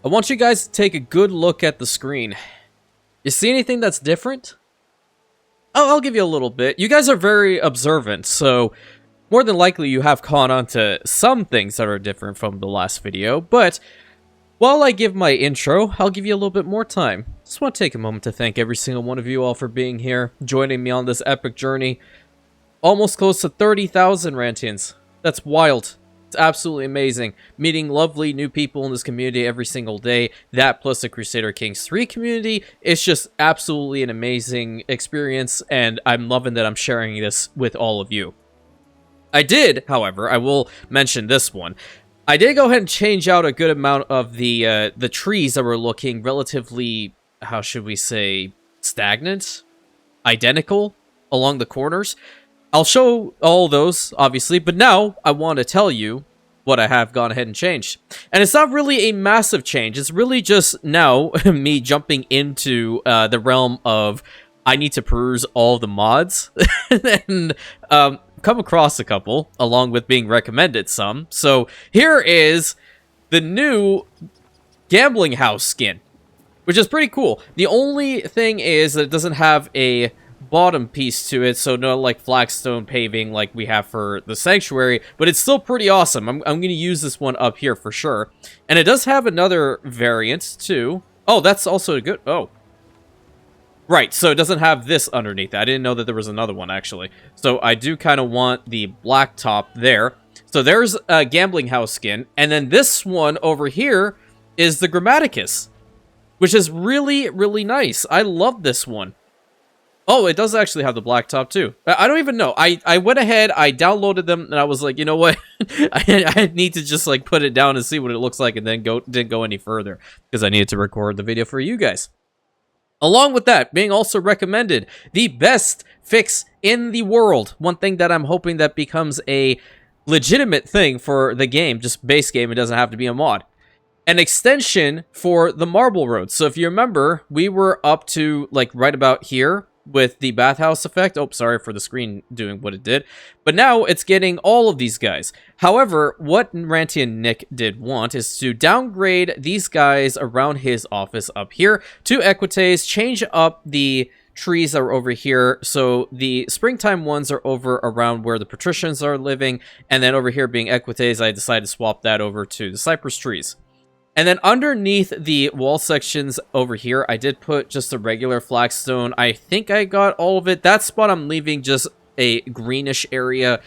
I want you guys to take a good look at the screen. You see anything that's different? Oh, I'll give you a little bit. You guys are very observant, so more than likely you have caught on to some things that are different from the last video, but while I give my intro, I'll give you a little bit more time. Just want to take a moment to thank every single one of you all for being here, joining me on this epic journey. Almost close to 30,000 Rantians. That's wild. It's absolutely amazing. Meeting lovely new people in this community every single day. That plus the Crusader Kings 3 community. It's just absolutely an amazing experience, and I'm loving that I'm sharing this with all of you. I did, however, I will mention this one. I did go ahead and change out a good amount of the trees that were looking relatively, how should we say, stagnant? Identical along the corners. I'll show all those, obviously, but now I want to tell you what I have gone ahead and changed. And it's not really a massive change. It's really just now me jumping into the realm of I need to peruse all the mods and come across a couple, along with being recommended some. So here is the new gambling house skin, which is pretty cool. The only thing is that it doesn't have a bottom piece to it, so no like flagstone paving like we have for the sanctuary, but it's still pretty awesome. I'm going to use this one up here for sure. And it does have another variant too. Oh, that's also a good... Oh. Right, so it doesn't have this underneath. I didn't know that there was another one, actually. So I do kind of want the black top there. So there's a gambling house skin. And then this one over here is the Grammaticus, which is really, really nice. I love this one. Oh, it does actually have the black top, too. I don't even know. I went ahead, I downloaded them, and I was like, you know what? I need to just, like, put it down and see what it looks like, and then didn't go any further, because I needed to record the video for you guys. Along with that, being also recommended, the best fix in the world. One thing that I'm hoping that becomes a legitimate thing for the game, just base game, it doesn't have to be a mod. An extension for the marble road. So if you remember, we were up to, like, right about here with the bathhouse effect. Oh, sorry for the screen doing what it did. But now it's getting all of these guys. However, what Rantian Nick did want is to downgrade these guys around his office up here to equites, change up the trees that are over here. So the springtime ones are over around where the patricians are living. And then over here being equites, I decided to swap that over to the cypress trees. And then underneath the wall sections over here, I did put just a regular flagstone. I think I got all of it. That spot I'm leaving just a greenish area.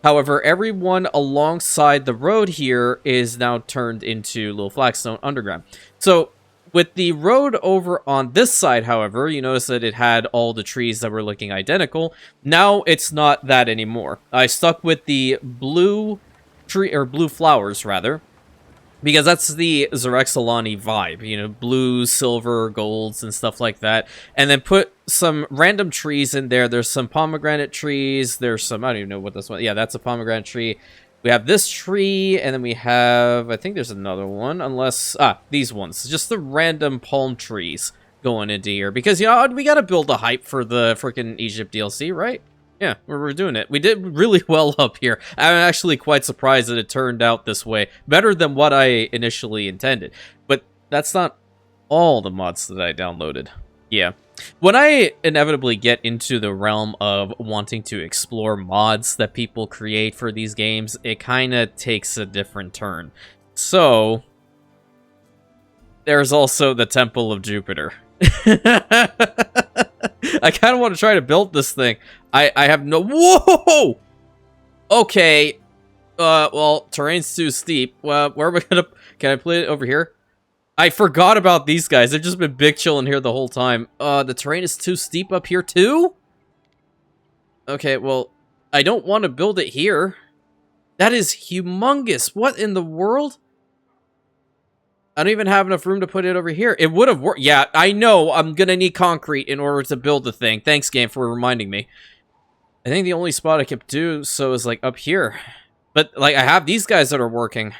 However, everyone alongside the road here is now turned into little flagstone underground. So with the road over on this side, however, you notice that it had all the trees that were looking identical. Now it's not that anymore. I stuck with the blue tree, or blue flowers rather, because that's the Xerexalani vibe, you know, blue, silver, golds, and stuff like that. And then put some random trees in there. There's some pomegranate trees. There's some, I don't even know what this one, yeah, that's a pomegranate tree. We have this tree, and then we have, I think there's another one, unless, these ones. Just the random palm trees going into here. Because, you know, we gotta build a hype for the freaking Egypt DLC, right? Yeah, we're doing it. We did really well up here. I'm actually quite surprised that it turned out this way. Better than what I initially intended. But that's not all the mods that I downloaded. Yeah. When I inevitably get into the realm of wanting to explore mods that people create for these games, it kind of takes a different turn. So, there's also the Temple of Jupiter. I kind of want to try to build this thing. I have no... Whoa! Okay. Well, terrain's too steep. Well, where am I gonna... Can I play it over here? I forgot about these guys. They've just been big chilling here the whole time. The terrain is too steep up here too? Okay, well, I don't want to build it here. That is humongous. What in the world? I don't even have enough room to put it over here. It would have worked. Yeah, I know. I'm going to need concrete in order to build the thing. Thanks, game, for reminding me. I think the only spot I could do so is, like, up here. But, like, I have these guys that are working.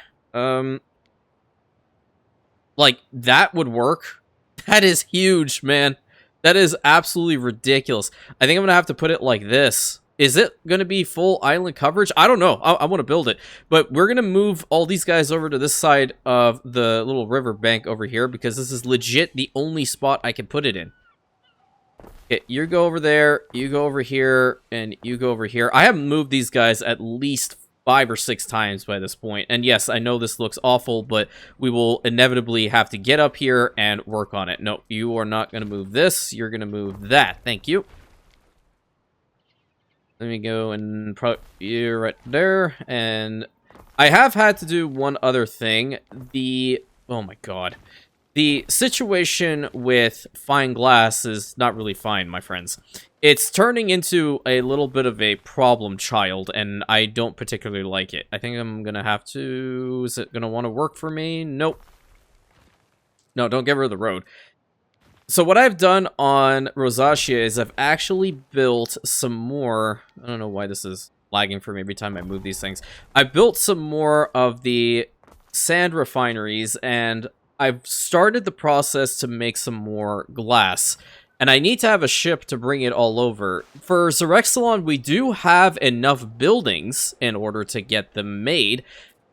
Like, that would work. That is huge, man. That is absolutely ridiculous. I think I'm going to have to put it like this. Is it going to be full island coverage? I don't know. I want to build it. But we're going to move all these guys over to this side of the little river bank over here because this is legit the only spot I can put it in. Okay, you go over there, you go over here, and you go over here. I haven't moved these guys at least 5 or 6 times by this point. And yes, I know this looks awful, but we will inevitably have to get up here and work on it. No, you are not going to move this. You're going to move that. Thank you. Let me go and put you right there. And I have had to do one other thing. Oh my god. The situation with fine glass is not really fine, my friends. It's turning into a little bit of a problem child, and I don't particularly like it. I think I'm gonna have to... Is it gonna want to work for me? Nope. No, don't get rid of the road. So what I've done on Rosacea is I've actually built some more... I don't know why this is lagging for me every time I move these things. I built some more of the sand refineries, and I've started the process to make some more glass. And I need to have a ship to bring it all over. For Zerexalon, we do have enough buildings in order to get them made.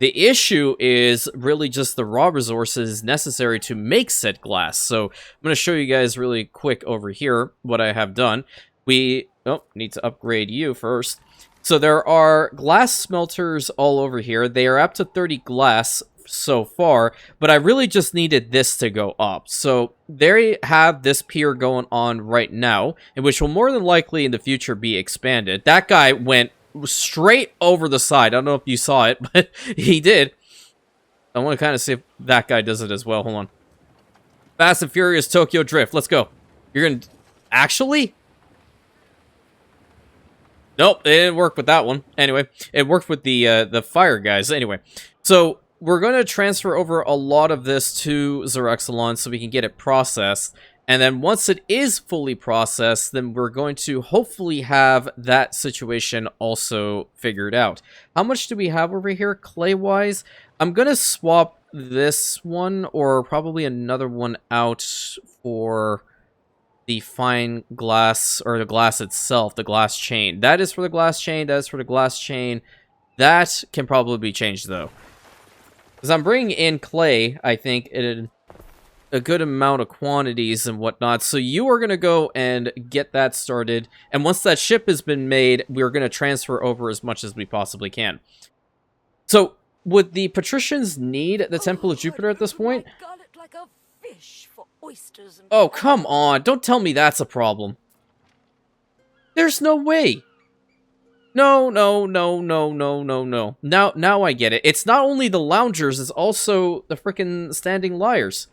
The issue is really just the raw resources necessary to make said glass. So I'm going to show you guys really quick over here what I have done. We need to upgrade you first. So there are glass smelters all over here. They are up to 30 glass so far, but I really just needed this to go up. So they have this pier going on right now, and which will more than likely in the future be expanded. That guy went straight over the side. I don't know if you saw it, but he did. I want to kind of see if that guy does it as well. Hold on. Fast and Furious Tokyo Drift. Let's go. You're going to... Actually? Nope, it didn't work with that one. Anyway, it worked with the fire guys. Anyway, so we're going to transfer over a lot of this to Zerexalon so we can get it processed. And then once it is fully processed, then we're going to hopefully have that situation also figured out. How much do we have over here clay-wise? I'm going to swap this one or probably another one out for the fine glass, or the glass itself, the glass chain. That is for the glass chain, that is for the glass chain. That can probably be changed, though. Because I'm bringing in clay, I think, in a good amount of quantities and whatnot. So you are going to go and get that started. And once that ship has been made, we're going to transfer over as much as we possibly can. So, would the patricians need the Temple of Jupiter at this point? Oh, come on. Don't tell me that's a problem. There's no way. No. Now I get it. It's not only the loungers, it's also the frickin' standing liars.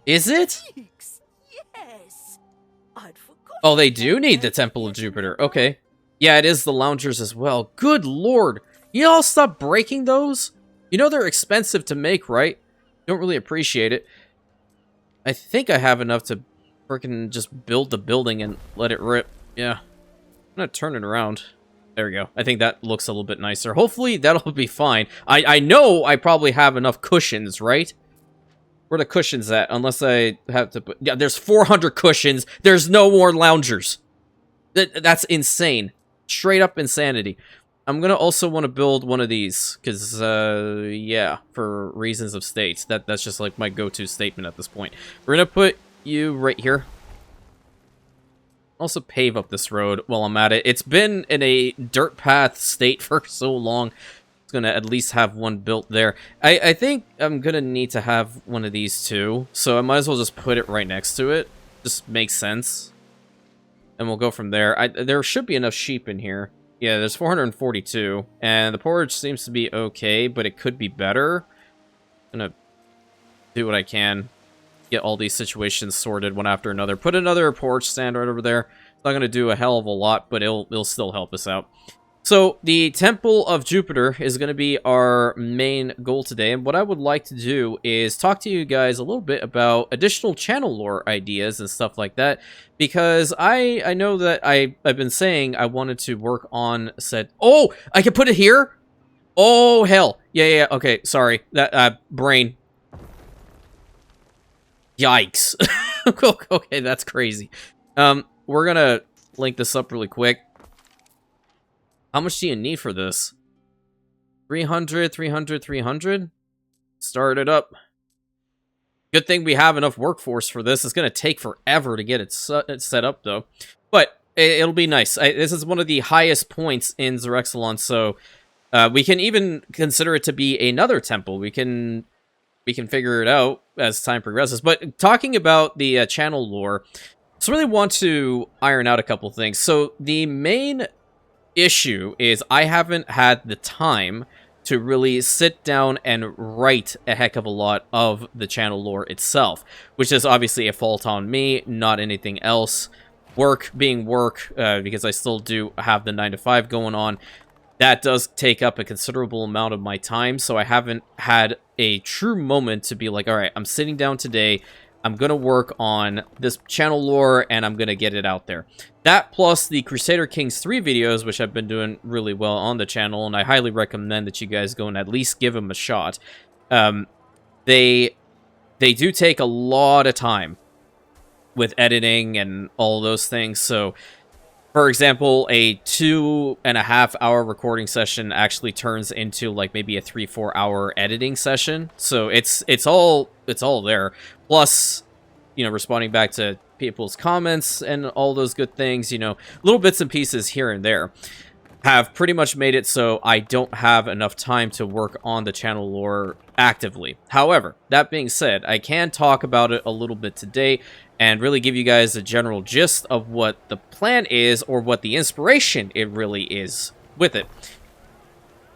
Is it? Yes. I'd forgotten. Oh, they do need the Temple of Jupiter. Okay. Yeah, it is the loungers as well. Good lord. You all stop breaking those? You know they're expensive to make, right? Don't really appreciate it. I think I have enough to frickin' just build the building and let it rip. Yeah. I'm gonna turn it around. There we go. I think that looks a little bit nicer. Hopefully that'll be fine. I know I probably have enough cushions, right? Where are the cushions at? Unless I have to put... Yeah, there's 400 cushions. There's no more loungers. That's insane. Straight up insanity. I'm gonna also want to build one of these. Because, yeah, for reasons of state. That's just like my go-to statement at this point. We're gonna put you right here. Also pave up this road while I'm at it. It's been in a dirt path state for so long. Gonna at least have one built there. I think I'm gonna need to have one of these too, so I might as well just put it right next to it. Just makes sense. And we'll go from there. There should be enough sheep in here. Yeah, there's 442, and the porridge seems to be okay, but it could be better. I'm gonna do what I can, get all these situations sorted one after another. Put another porridge stand right over there. It's not gonna do a hell of a lot, but it'll still help us out. So, the Temple of Jupiter is going to be our main goal today, and what I would like to do is talk to you guys a little bit about additional channel lore ideas and stuff like that, because I know that I've been saying I wanted to work on said... Oh! I can put it here? Oh, hell. Yeah, okay, sorry. That, brain. Yikes. Okay, that's crazy. We're gonna link this up really quick. How much do you need for this? 300, 300, 300? Start it up. Good thing we have enough workforce for this. It's going to take forever to get it set up, though. But it'll be nice. This is one of the highest points in Xerexalon, so we can even consider it to be another temple. We can figure it out as time progresses. But talking about the channel lore, so really want to iron out a couple things. So the main issue is I haven't had the time to really sit down and write a heck of a lot of the channel lore itself, which is obviously a fault on me, not anything else. Work being work, because I still do have the 9 to 5 going on. That does take up a considerable amount of my time, so I haven't had a true moment to be like, all right, I'm sitting down today, I'm going to work on this channel lore, and I'm going to get it out there. That plus the Crusader Kings 3 videos, which have been doing really well on the channel, and I highly recommend that you guys go and at least give them a shot. They do take a lot of time with editing and all those things, so for example, a 2.5 hour recording session actually turns into like maybe a 3-4 hour editing session. So it's all there. Plus, you know, responding back to people's comments and all those good things, you know, little bits and pieces here and there have pretty much made it so I don't have enough time to work on the channel lore actively. However, that being said, I can talk about it a little bit today and really give you guys a general gist of what the plan is, or what the inspiration it really is with it.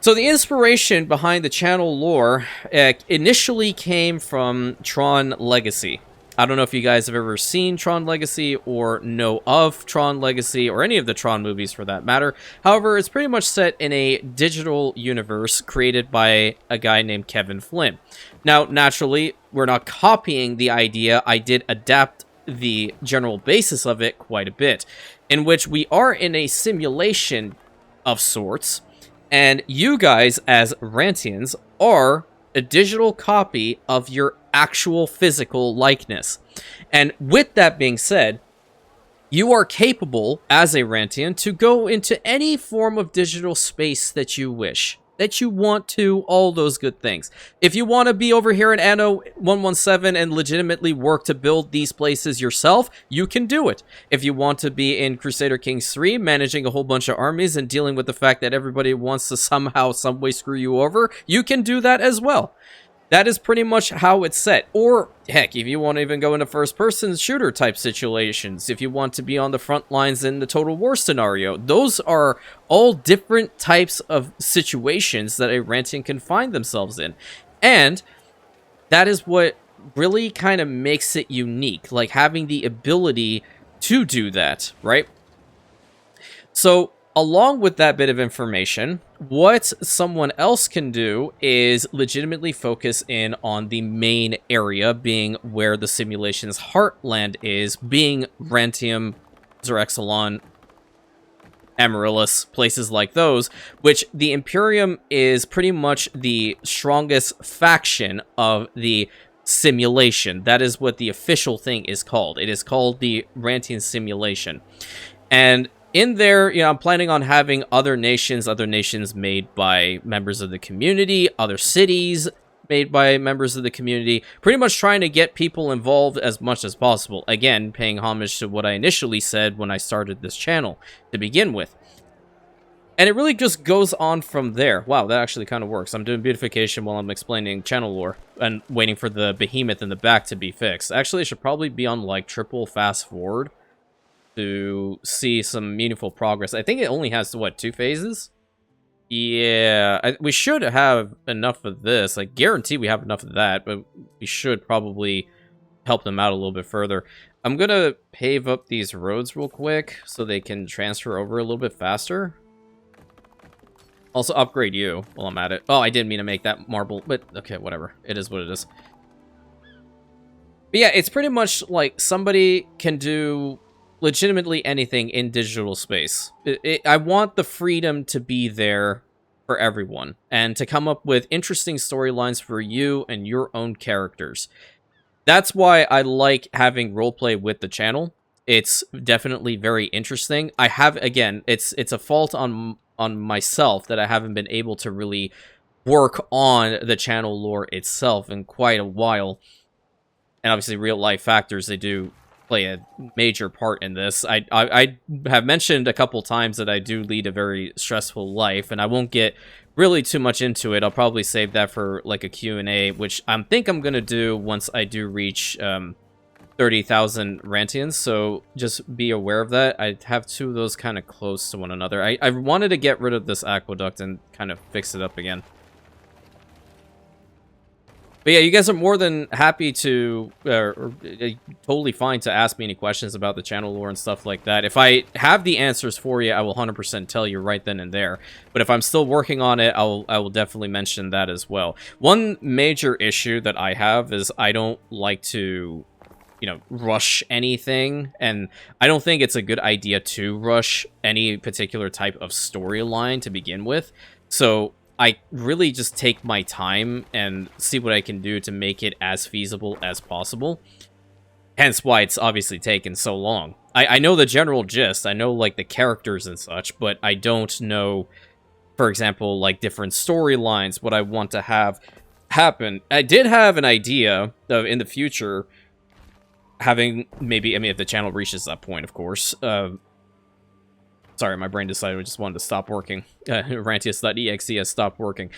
So the inspiration behind the channel lore initially came from Tron Legacy. I don't know if you guys have ever seen Tron Legacy or know of Tron Legacy or any of the Tron movies for that matter. However, it's pretty much set in a digital universe created by a guy named Kevin Flynn. Now, naturally, we're not copying the idea. I did adapt the general basis of it quite a bit, in which we are in a simulation of sorts, and you guys as Rantians are a digital copy of your actual physical likeness. And with that being said, you are capable as a Rantian to go into any form of digital space that you wish, that you want to, all those good things. If you want to be over here in Anno 117 and legitimately work to build these places yourself, you can do it. If you want to be in Crusader Kings 3, managing a whole bunch of armies and dealing with the fact that everybody wants to somehow, some way screw you over, you can do that as well. That is pretty much how it's set. Or, heck, if you want to even go into first-person shooter type situations, if you want to be on the front lines in the Total War scenario, those are all different types of situations that a Rantian can find themselves in. And that is what really kind of makes it unique, like having the ability to do that, right? So, along with that bit of information, what someone else can do is legitimately focus in on the main area, being where the simulation's heartland is, being Rantium, Xerexalon, Amaryllis, places like those, which the Imperium is pretty much the strongest faction of the simulation. That is what the official thing is called. It is called the Rantian Simulation. And in there, you know, I'm planning on having other nations made by members of the community, other cities made by members of the community, pretty much trying to get people involved as much as possible. Again, paying homage to what I initially said when I started this channel to begin with. And it really just goes on from there. Wow, that actually kind of works. I'm doing beautification while I'm explaining channel lore and waiting for the behemoth in the back to be fixed. Actually, it should probably be on like triple fast forward to see some meaningful progress. I think it only has, what, 2 phases? Yeah, we should have enough of this. I guarantee we have enough of that, but we should probably help them out a little bit further. I'm gonna pave up these roads real quick so they can transfer over a little bit faster. Also upgrade you while I'm at it. Oh, I didn't mean to make that marble, but okay, whatever. It is what it is. But yeah, it's pretty much like somebody can do legitimately anything in digital space. I want the freedom to be there for everyone and to come up with interesting storylines for you and your own characters. That's why I like having roleplay with the channel. It's definitely very interesting. I have, again, it's a fault on on myself that I haven't been able to really work on the channel lore itself in quite a while. And obviously real life factors, they do play a major part in this. I have mentioned a couple times that I do lead a very stressful life, and I won't get really too much into it. I'll probably save that for like a Q&A, which I think I'm gonna do once I do reach 30,000 Rantians, so just be aware of that. I have two of those kind of close to one another. I wanted to get rid of this aqueduct and kind of fix it up again. But yeah, you guys are more than happy to, totally fine to ask me any questions about the channel lore and stuff like that. If I have the answers for you, I will 100% tell you right then and there. But if I'm still working on it, I will definitely mention that as well. One major issue that I have is I don't like to, you know, rush anything, and I don't think it's a good idea to rush any particular type of storyline to begin with. So I really just take my time and see what I can do to make it as feasible as possible. Hence why it's obviously taken so long. I know the general gist, I know like the characters and such, but I don't know, for example, like different storylines, what I want to have happen. I did have an idea of, in the future, having maybe, I mean, if the channel reaches that point, of course. Sorry, my brain decided I just wanted to stop working. Rantius.exe has stopped working.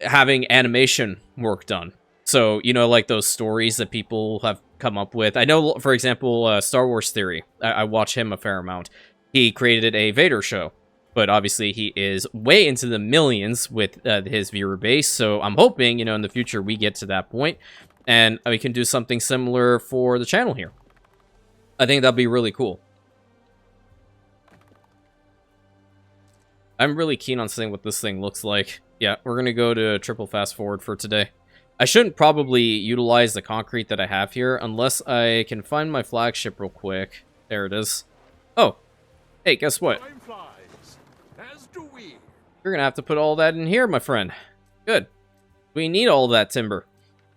Having animation work done. So, you know, like those stories that people have come up with. I know, for example, Star Wars Theory. I watch him a fair amount. He created a Vader show. But obviously, he is way into the millions with his viewer base. So I'm hoping, you know, in the future we get to that point. And we can do something similar for the channel here. I think that'd be really cool. I'm really keen on seeing what this thing looks like. Yeah, we're going to go to triple fast forward for today. I shouldn't probably utilize the concrete that I have here unless I can find my flagship real quick. There it is. Oh, hey, guess what? Time flies, as do we. You're going to have to put all that in here, my friend. Good. We need all that timber.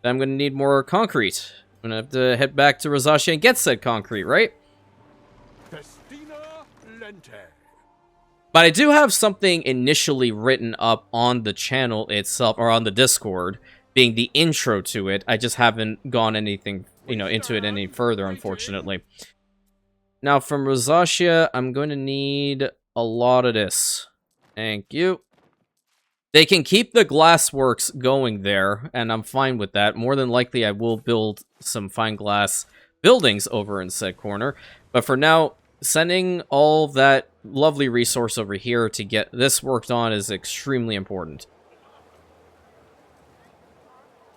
I'm going to need more concrete. I'm going to have to head back to Rosacea and get said concrete, right? Festina Lente. But I do have something initially written up on the channel itself, or on the Discord, being the intro to it. I just haven't gone anything, you know, into it any further, unfortunately. Now, from Rosacea, I'm going to need a lot of this. Thank you. They can keep the glassworks going there, and I'm fine with that. More than likely, I will build some fine glass buildings over in said corner. But for now, sending all that lovely resource over here to get this worked on is extremely important.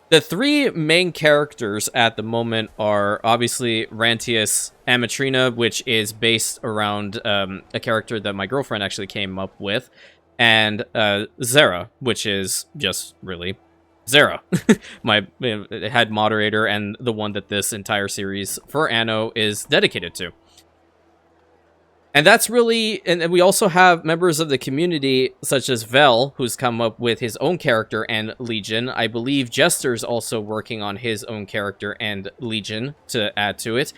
The three main characters at the moment are obviously Rantius Amatrina, which is based around a character that my girlfriend actually came up with, and Zera, which is just really Zera, my head moderator and the one that this entire series for Anno is dedicated to. And that's really, and we also have members of the community, such as Vel, who's come up with his own character and Legion. I believe Jester's also working on his own character and Legion to add to it.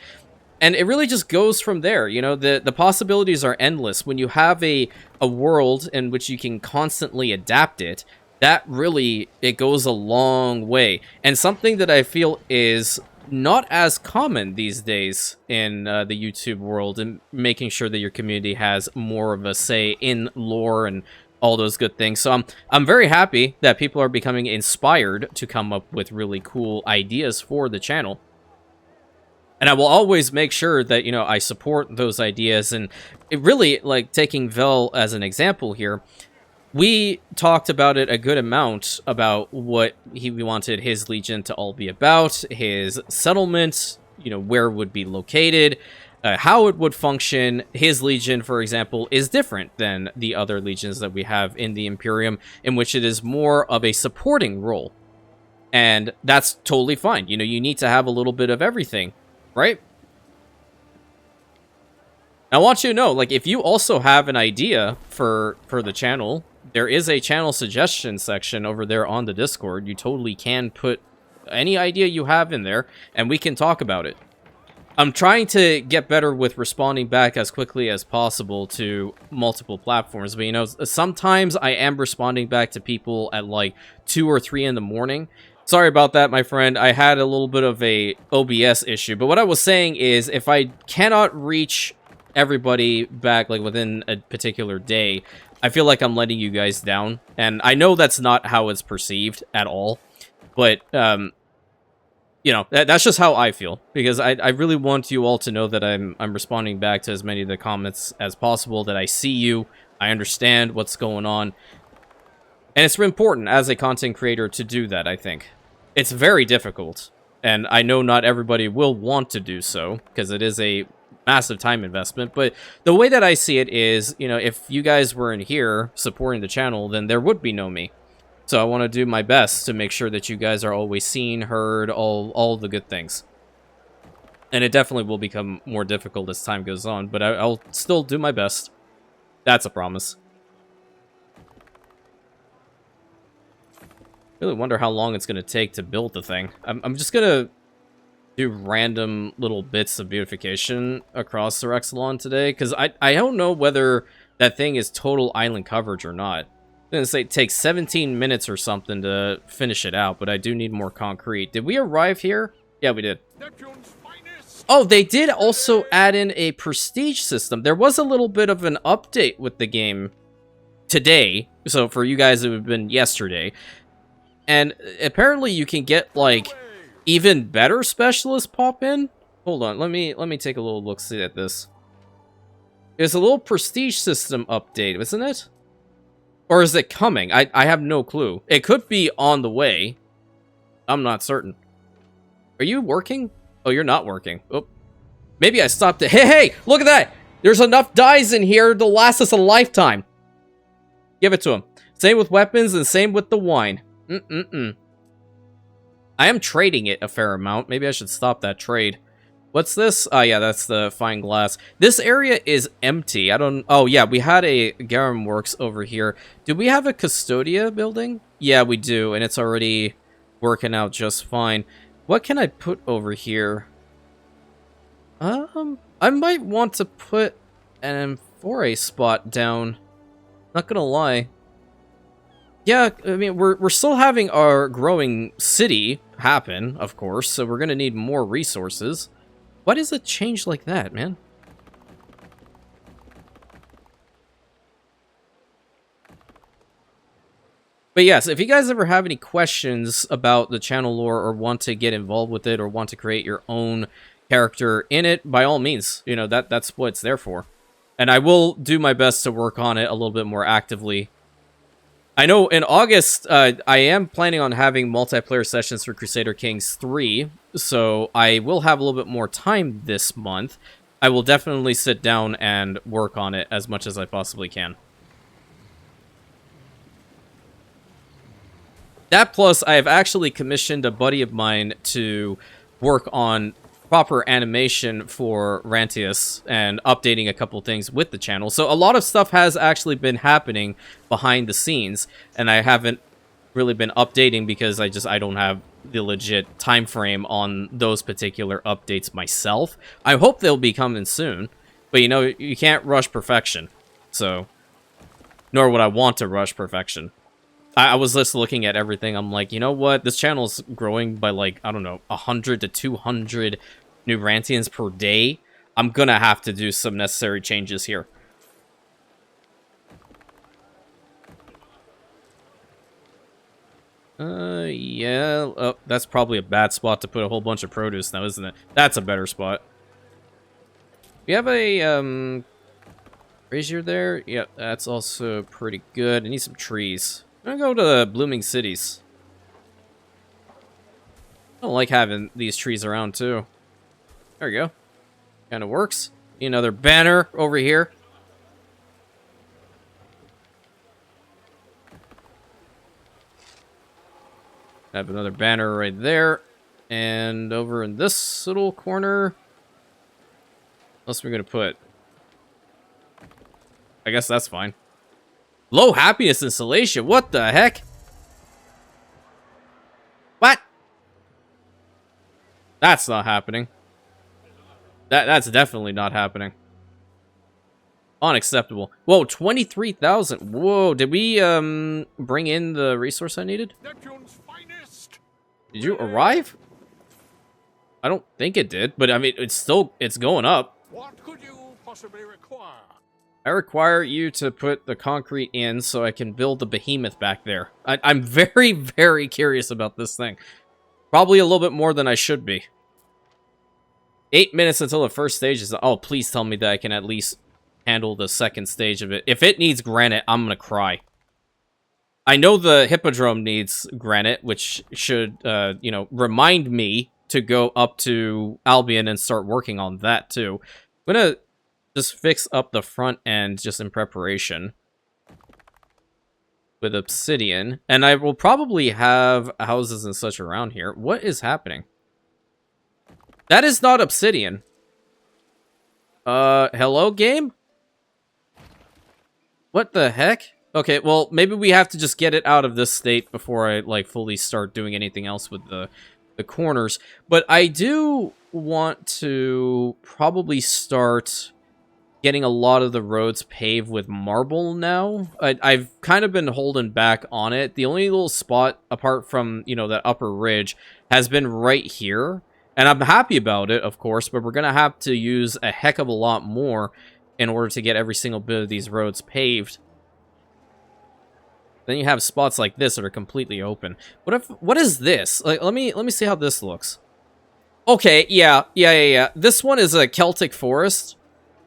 And it really just goes from there. You know, the possibilities are endless. When you have a world in which you can constantly adapt it, that really, it goes a long way. And something that I feel is not as common these days in the YouTube world, and making sure that your community has more of a say in lore and all those good things. So I'm very happy that people are becoming inspired to come up with really cool ideas for the channel. And I will always make sure that, you know, I support those ideas. And it really, like, taking Vel as an example here, we talked about it a good amount, about what he wanted his Legion to all be about, his settlement, you know, where it would be located, how it would function. His Legion, for example, is different than the other Legions that we have in the Imperium, in which it is more of a supporting role. And that's totally fine. You know, you need to have a little bit of everything, right? I want you to know, like, if you also have an idea for the channel, there is a channel suggestion section over there on the Discord. You totally can put any idea you have in there, and we can talk about it. I'm trying to get better with responding back as quickly as possible to multiple platforms, but you know, sometimes I am responding back to people at like 2 or 3 in the morning. Sorry about that, my friend. I had a little bit of a OBS issue, but what I was saying is if I cannot reach everybody back like within a particular day, I feel like I'm letting you guys down, and I know that's not how it's perceived at all, but you know, that's just how I feel, because I really want you all to know that I'm responding back to as many of the comments as possible, that I see you, I understand what's going on, and it's important as a content creator to do that, I think. It's very difficult, and I know not everybody will want to do so, because it is a massive time investment, but the way that I see it is, you know, if you guys weren't here supporting the channel, then there would be no me. So I want to do my best to make sure that you guys are always seen, heard, all the good things. And it definitely will become more difficult as time goes on, but I'll still do my best. That's a promise. Really wonder how long it's going to take to build the thing. I'm just going to do random little bits of beautification across the Rexelon today, because I don't know whether that thing is total island coverage or not. I'm gonna say it takes 17 minutes or something to finish it out, but I do need more concrete. Did we arrive here? Yeah, we did. Oh, they did also add in a prestige system. There was a little bit of an update with the game today. So for you guys, it would have been yesterday. And apparently you can get, like, even better specialists pop in. Hold on, let me take a little look-see at this. There's a little prestige system update, isn't it? Or is it coming? I have no clue. It could be on the way. I'm not certain. Are you working? Oh, you're not working. Oh, maybe I stopped it. Hey, look at that! There's enough dyes in here to last us a lifetime. Give it to him. Same with weapons and same with the wine. I am trading it a fair amount. Maybe I should stop that trade. What's this? Oh, yeah, that's the fine glass. This area is empty. I don't... Oh, yeah, we had a Garum Works over here. Do we have a Custodia building? Yeah, we do, and it's already working out just fine. What can I put over here? I might want to put an Amphora spot down. Not gonna lie. Yeah, I mean, we're still having our growing city happen, of course, so we're gonna need more resources. Why does it change like that, man? But yes, if you guys ever have any questions about the channel lore or want to get involved with it or want to create your own character in it, by all means, you know, that's what it's there for. And I will do my best to work on it a little bit more actively. I know in August, I am planning on having multiplayer sessions for Crusader Kings 3, so I will have a little bit more time this month. I will definitely sit down and work on it as much as I possibly can. That plus, I have actually commissioned a buddy of mine to work on proper animation for Rantius and updating a couple things with the channel. So a lot of stuff has actually been happening behind the scenes, and I haven't really been updating because I don't have the legit time frame on those particular updates myself. I hope they'll be coming soon, but you know, you can't rush perfection. So, nor would I want to rush perfection. I was just looking at everything. I'm like, you know what? This channel's growing by like, I don't know, 100 to 200 new Rantians per day. I'm gonna have to do some necessary changes here. Yeah. Oh, that's probably a bad spot to put a whole bunch of produce now, isn't it? That's a better spot. We have a, brazier there. Yep, that's also pretty good. I need some trees. I'm gonna go to the blooming cities. I don't like having these trees around, too. There we go. Kind of works. Another banner over here. Have another banner right there. And over in this little corner. What else are we going to put? I guess that's fine. Low happiness installation. What the heck? What? That's not happening. That's definitely not happening. Unacceptable. Whoa, 23,000. Whoa, did we bring in the resource I needed? Neptune's finest. Did you arrive? I don't think it did, but I mean, it's going up. What could you possibly require? I require you to put the concrete in so I can build the behemoth back there. I'm very, very curious about this thing. Probably a little bit more than I should be. 8 minutes until the first stage is... Oh, please tell me that I can at least handle the second stage of it. If it needs granite, I'm gonna cry. I know the Hippodrome needs granite, which should, you know, remind me to go up to Albion and start working on that, too. I'm gonna just fix up the front end just in preparation with obsidian. And I will probably have houses and such around here. What is happening? That is not obsidian. Hello, game? What the heck? Okay, well, maybe we have to just get it out of this state before I, like, fully start doing anything else with the corners. But I do want to probably start getting a lot of the roads paved with marble now. I've kind of been holding back on it. The only little spot, apart from, you know, that upper ridge, has been right here. And I'm happy about it, of course, but we're going to have to use a heck of a lot more in order to get every single bit of these roads paved. Then you have spots like this that are completely open. What is this? Like, let me see how this looks. Okay, yeah. This one is a Celtic forest.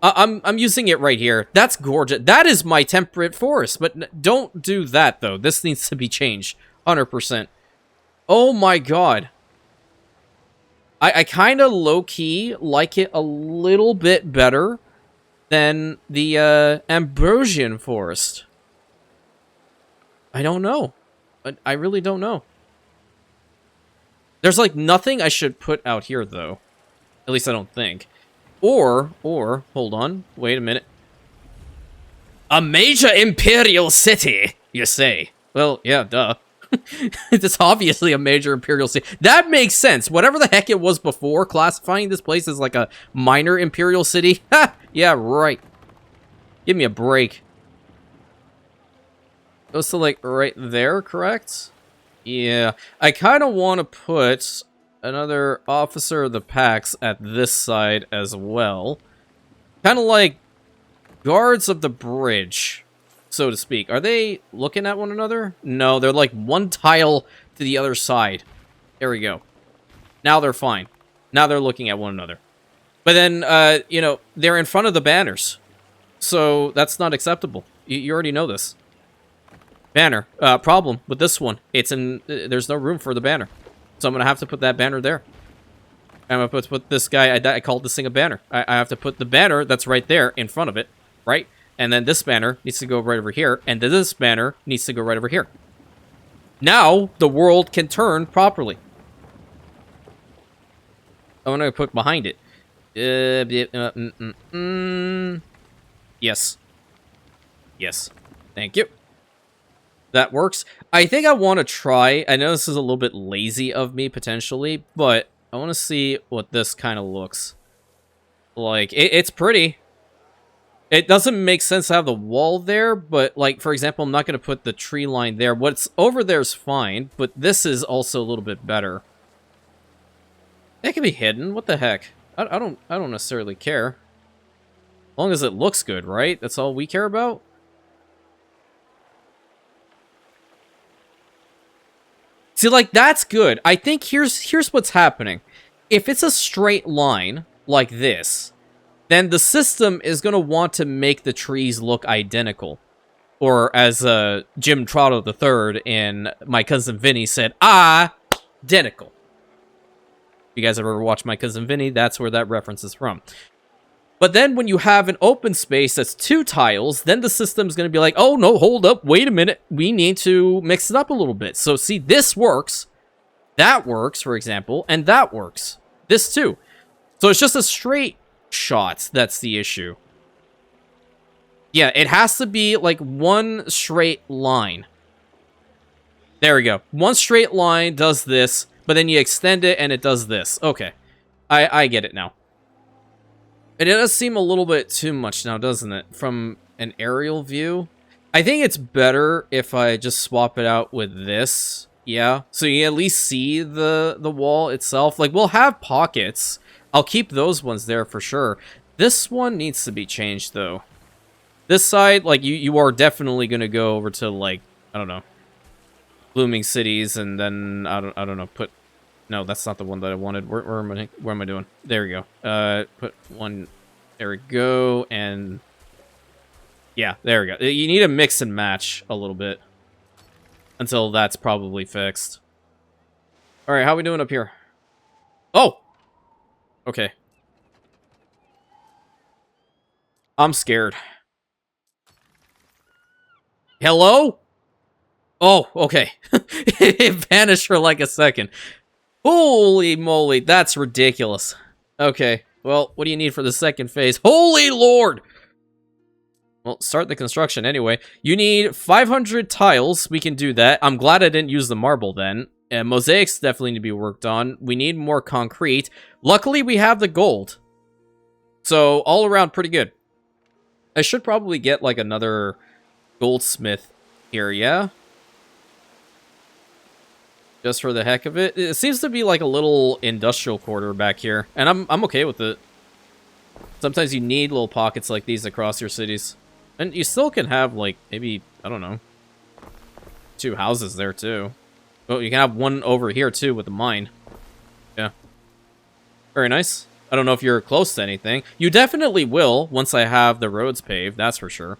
I'm using it right here. That's gorgeous. That is my temperate forest, but don't do that though. This needs to be changed 100%. Oh my god. I kind of low-key like it a little bit better than the Ambrosian forest. I don't know. I really don't know. There's like nothing I should put out here though. At least I don't think. Or, hold on, wait a minute. A major imperial city, you say? Well, yeah, duh. It's obviously a major imperial city. That makes sense. Whatever the heck it was before, classifying this place as like a minor imperial city. Ha! Yeah, right. Give me a break. Goes to like right there, correct? Yeah. I kind of want to put another officer of the Pax at this side as well. Kind of like guards of the bridge, so to speak. Are they looking at one another? No, they're like one tile to the other side. There we go. Now they're fine. Now they're looking at one another. But then, you know, they're in front of the banners. So that's not acceptable. You already know this. Banner. Problem with this one. It's in... There's no room for the banner. So I'm going to have to put that banner there. I'm going to put this guy... I called this thing a banner. I have to put the banner that's right there in front of it. Right? And then this banner needs to go right over here. And then this banner needs to go right over here. Now, the world can turn properly. I'm going to put behind it. Yes. Yes. Thank you. That works. I think I want to try... I know this is a little bit lazy of me, potentially, but I want to see what this kind of looks like. It's pretty. It doesn't make sense to have the wall there, but, like, for example, I'm not going to put the tree line there. What's over there is fine, but this is also a little bit better. It can be hidden. What the heck? I don't necessarily care. As long as it looks good, right? That's all we care about? See, like, that's good. I think here's what's happening. If it's a straight line, like this, then the system is going to want to make the trees look identical. Or, as Jim Trotto III in My Cousin Vinny said, identical. If you guys ever watched My Cousin Vinny, that's where that reference is from. But then when you have an open space that's 2 tiles, then the system's going to be like, oh, no, hold up, wait a minute. We need to mix it up a little bit. So, see, this works. That works, for example, and that works. This, too. So, it's just a straight shot that's the issue. Yeah, it has to be, like, one straight line. There we go. One straight line does this, but then you extend it and it does this. Okay. I get it now. It does seem a little bit too much now, doesn't it? From an aerial view. I think it's better if I just swap it out with this. Yeah, so you at least see the wall itself. Like, we'll have pockets. I'll keep those ones there for sure. This one needs to be changed, though. This side, like, you are definitely going to go over to, like, I don't know, Blooming Cities, and then, I don't know, put... No, that's not the one that I wanted. Where am I doing? There we go. Put one... There we go, and... Yeah, there we go. You need to mix and match a little bit. Until that's probably fixed. Alright, how are we doing up here? Oh! Okay. I'm scared. Hello? Oh, okay. It vanished for like a second. Holy moly, that's ridiculous. Okay, well, what do you need for the second phase? Holy lord! Well, start the construction anyway. You need 500 tiles. We can do that. I'm glad I didn't use the marble then. And mosaics definitely need to be worked on. We need more concrete. Luckily, we have the gold. So, all around, pretty good. I should probably get, like, another goldsmith here, yeah? Just for the heck of it. It seems to be, like, a little industrial quarter back here. And I'm okay with it. Sometimes you need little pockets like these across your cities. And you still can have, like, maybe, I don't know, 2 houses there, too. Oh, you can have one over here, too, with the mine. Yeah. Very nice. I don't know if you're close to anything. You definitely will, once I have the roads paved, that's for sure.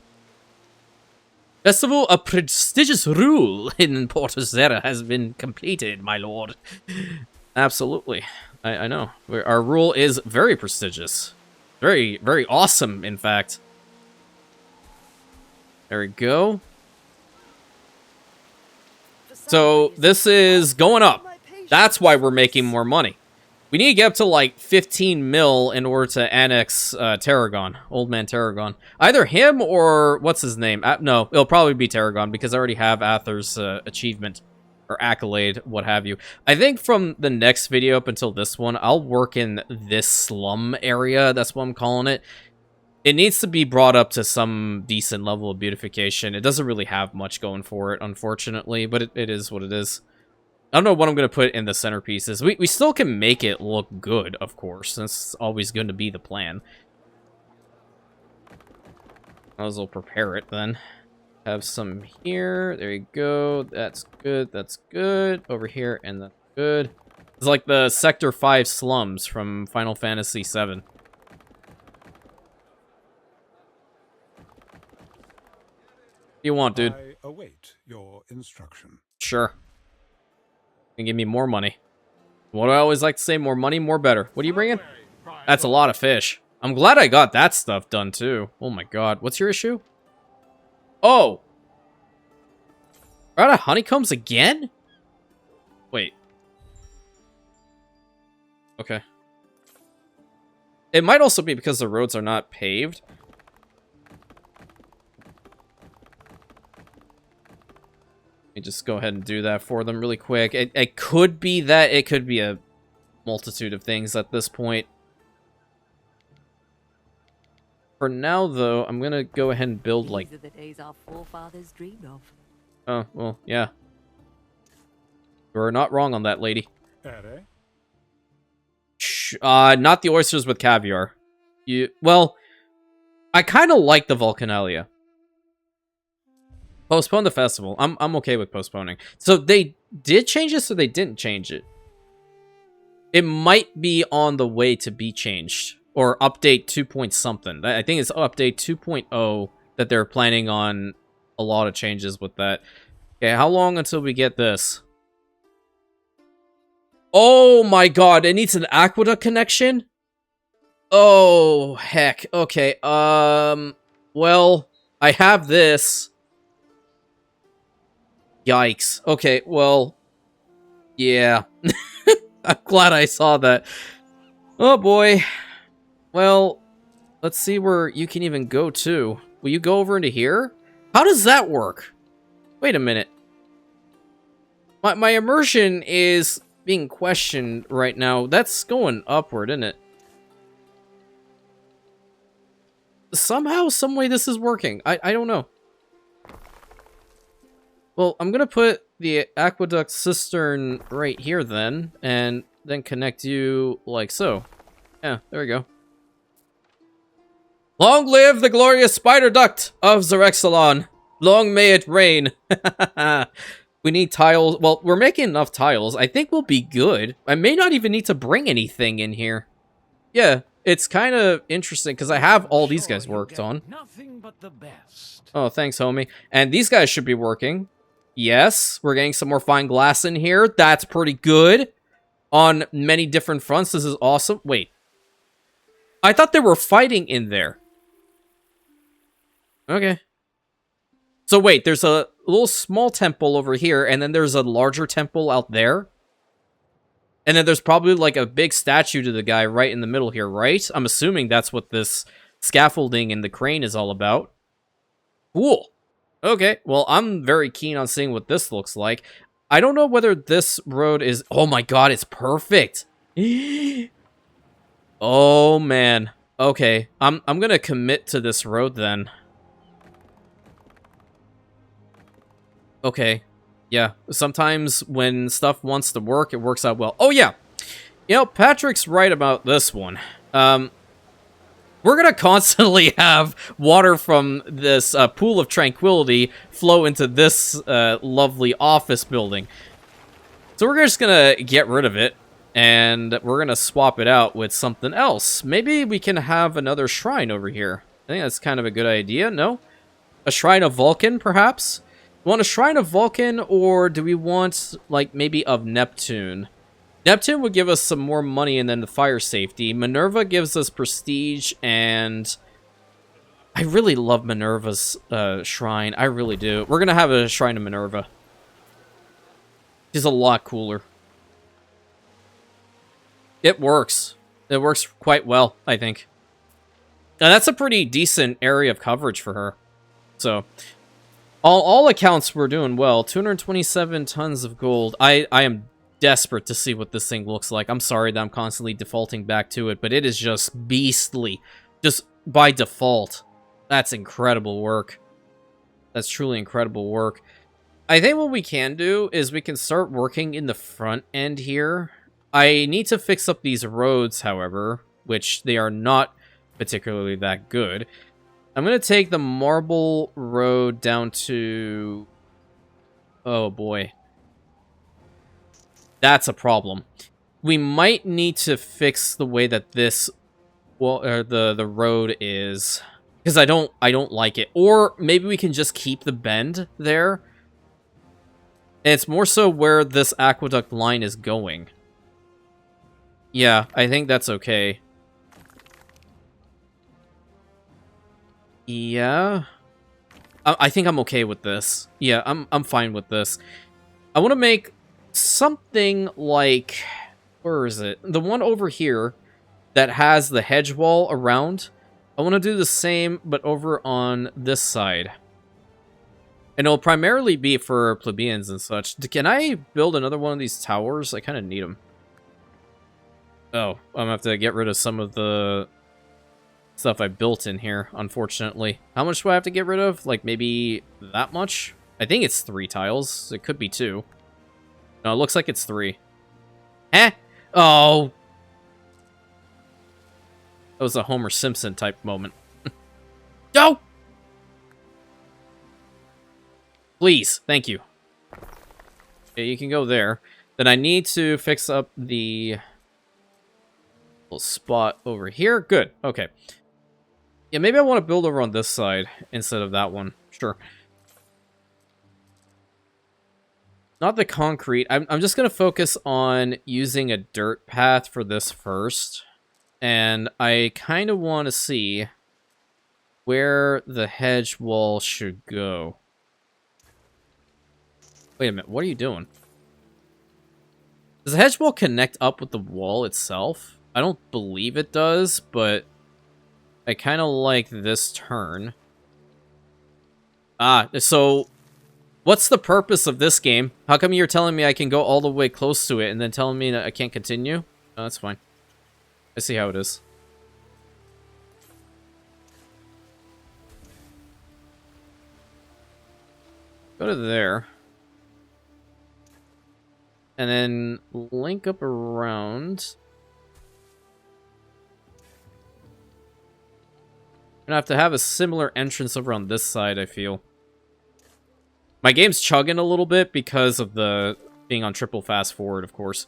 Festival, a prestigious rule in Portozera has been completed, my lord. Absolutely. I know. Our rule is very prestigious. Very, very awesome, in fact. There we go. So, this is going up. That's why we're making more money. We need to get up to, like, 15 mil in order to annex Tarragon. Old man Tarragon. Either him or... What's his name? No, it'll probably be Tarragon, because I already have Ather's achievement. Or accolade, what have you. I think from the next video up until this one, I'll work in this slum area. That's what I'm calling it. It needs to be brought up to some decent level of beautification. It doesn't really have much going for it, unfortunately, but it is what it is. I don't know what I'm going to put in the centerpieces. We still can make it look good, of course. That's always going to be the plan. Might as well prepare it, then. Have some here. There you go. That's good. That's good. Over here, and that's good. It's like the Sector 5 slums from Final Fantasy VII. You want, dude? I await your instruction. Sure. And give me more money. What do I always like to say? More money, more better. What are you bringing? That's a lot of fish. I'm glad I got that stuff done, too. Oh my god. What's your issue? Oh! We're out of honeycombs again? Wait. Okay. It might also be because the roads are not paved. Let me just go ahead and do that for them really quick. It could be that. It could be a multitude of things at this point. For now, though, I'm gonna go ahead and build, like... These are the days our forefathers dreamed of. Oh, well, yeah. You're not wrong on that, lady. Not the oysters with caviar. Well, I kind of like the Vulcanalia. Postpone the festival. I'm okay with postponing. So they did change this, or they didn't change it? It might be on the way to be changed. Or update 2 point something. I think it's update 2.0 that they're planning on a lot of changes with that. Okay, how long until we get this? Oh my god, it needs an aqueduct connection? Oh, heck. Okay, well, I have this. Yikes. Okay, well, yeah. I'm glad I saw that. Oh boy. Well, let's see where you can even go to. Will you go over into here? How does that work? Wait a minute. My immersion is being questioned right now. That's going upward, isn't it? Somehow, some way this is working. I don't know. Well, I'm gonna put the aqueduct cistern right here then, and then connect you like so. Yeah, there we go. Long live the glorious spider duct of Zerexalon. Long may it reign. We need tiles. Well, we're making enough tiles. I think we'll be good. I may not even need to bring anything in here. Yeah, it's kind of interesting because I have all these guys worked on. Nothing but the best. Oh, thanks, homie. And these guys should be working. Yes, we're getting some more fine glass in here. That's pretty good. On many different fronts. This is awesome. Wait. I thought they were fighting in there. Okay. So wait, there's a little small temple over here, and then there's a larger temple out there. And then there's probably like a big statue to the guy right in the middle here, right? I'm assuming that's what this scaffolding and the crane is all about. Cool. Okay, well, I'm very keen on seeing what this looks like. I don't know whether this road is... Oh my god, it's perfect! Oh, man. Okay, I'm gonna commit to this road then. Okay. Yeah, sometimes when stuff wants to work, it works out well. Oh, yeah! You know, Patrick's right about this one. We're gonna constantly have water from this pool of tranquility flow into this lovely office building. So we're just gonna get rid of it, and we're gonna swap it out with something else. Maybe we can have another shrine over here. I think that's kind of a good idea, no? A shrine of Vulcan, perhaps? Want a shrine of Vulcan, or do we want, like, maybe of Neptune? Neptune would give us some more money and then the fire safety. Minerva gives us prestige, and I really love Minerva's shrine. I really do. We're going to have a shrine of Minerva. She's a lot cooler. It works. It works quite well, I think. And that's a pretty decent area of coverage for her. So... All accounts we're doing well. 227 tons of gold. I am desperate to see what this thing looks like. I'm sorry that I'm constantly defaulting back to it, but it is just beastly. Just by default. That's incredible work. That's truly incredible work. I think what we can do is we can start working in the front end here. I need to fix up these roads, however, which they are not particularly that good. I'm going to take the marble road down to... Oh, boy. That's a problem. We might need to fix the way that this... Well, the road is... Because I don't like it. Or maybe we can just keep the bend there. And it's more so where this aqueduct line is going. Yeah, I think that's okay. Yeah, I think I'm okay with this. Yeah, I'm fine with this. I want to make something like, where is it? The one over here that has the hedge wall around. I want to do the same, but over on this side. And it'll primarily be for plebeians and such. Can I build another one of these towers? I kind of need them. Oh, I'm gonna have to get rid of some of the stuff I built in here, unfortunately. How much do I have to get rid of? Like, maybe that much? I think it's 3 tiles. It could be 2. No, it looks like it's 3. Eh? Oh! That was a Homer Simpson type moment. No! Please, thank you. Okay, you can go there. Then I need to fix up the little spot over here. Good, okay. Yeah, maybe I want to build over on this side instead of that one. Sure. Not the concrete. I'm just going to focus on using a dirt path for this first. And I kind of want to see where the hedge wall should go. Wait a minute, what are you doing? Does the hedge wall connect up with the wall itself? I don't believe it does, but I kind of like this turn. Ah, so what's the purpose of this game? How come you're telling me I can go all the way close to it and then telling me that I can't continue? No, that's fine. I see how it is. Go to there. And then link up around. Gonna have to have a similar entrance over on this side, I feel. My game's chugging a little bit because of the being on triple fast forward, of course.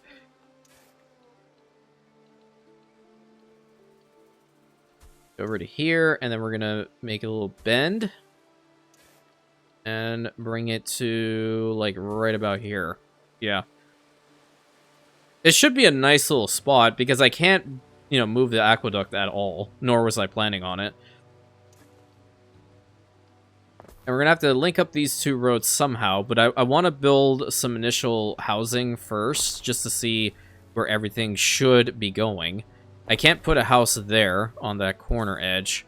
Over to here, and then we're gonna make a little bend. And bring it to, like, right about here. Yeah. It should be a nice little spot, because I can't, you know, move the aqueduct at all. Nor was I planning on it. And we're gonna have to link up these two roads somehow, but I want to build some initial housing first, just to see where everything should be going. I can't put a house there on that corner edge,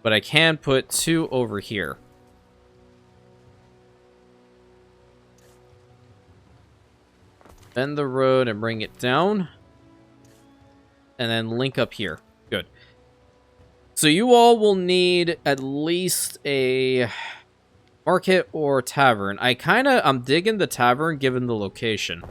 but I can put two over here. Bend the road and bring it down, and then link up here. Good. So you all will need at least a market or tavern. I'm digging the tavern given the location.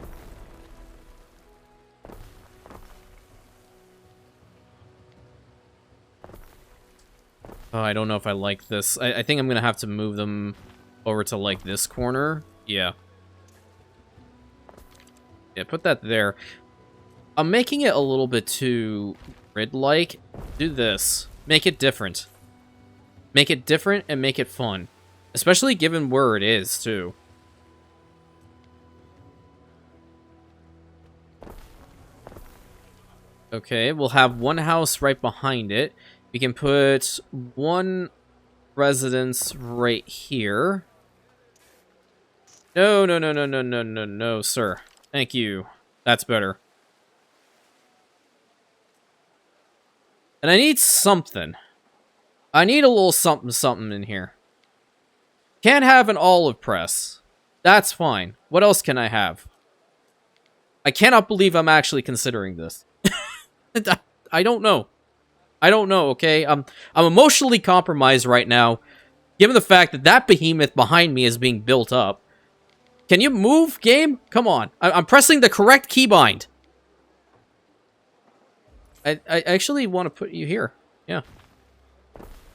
Oh, I don't know if I like this. I think I'm gonna have to move them over to, like, this corner. Yeah. Yeah, put that there. I'm making it a little bit too grid-like. Do this. Make it different. Make it different and make it fun. Especially given where it is, too. Okay, we'll have one house right behind it. We can put one residence right here. No, no, no, no, no, no, no, no, sir. Thank you. That's better. And I need something. I need a little something something in here. Can't have an olive press. That's fine. What else can I have? I cannot believe I'm actually considering this. I don't know. I don't know, okay? I'm emotionally compromised right now, given the fact that that behemoth behind me is being built up. Can you move, game? Come on. I'm pressing the correct keybind. I actually want to put you here. Yeah.